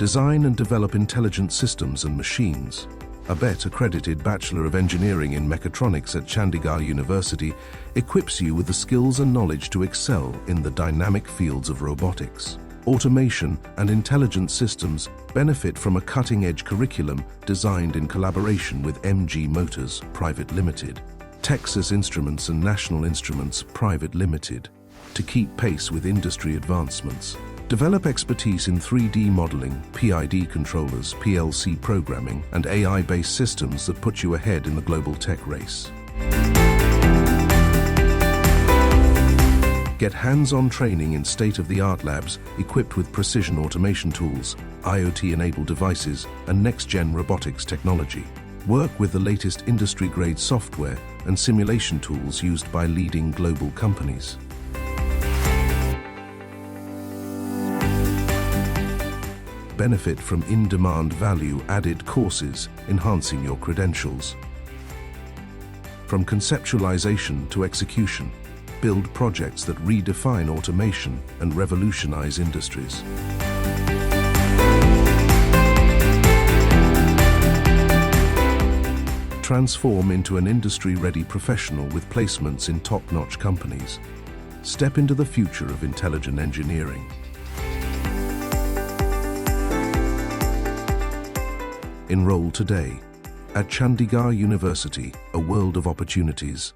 Design and develop intelligent systems and machines. A BET accredited Bachelor of Engineering in Mechatronics at Chandigarh University equips you with the skills and knowledge to excel in the dynamic fields of robotics. Automation and intelligent systems benefit from a cutting-edge curriculum designed in collaboration with MG Motors Private Limited, Texas Instruments and National Instruments Private Limited, to keep pace with industry advancements. Develop expertise in 3D modeling, PID controllers, PLC programming, and AI-based systems that put you ahead in the global tech race. Get hands-on training in state-of-the-art labs equipped with precision automation tools, IoT-enabled devices, and next-gen robotics technology. Work with the latest industry-grade software and simulation tools used by leading global companies. Benefit from in-demand value-added courses enhancing your credentials. From conceptualization to execution, build projects that redefine automation and revolutionize industries. Transform into an industry-ready professional with placements in top-notch companies. Step into the future of intelligent engineering. Enroll today at Chandigarh University, a world of opportunities.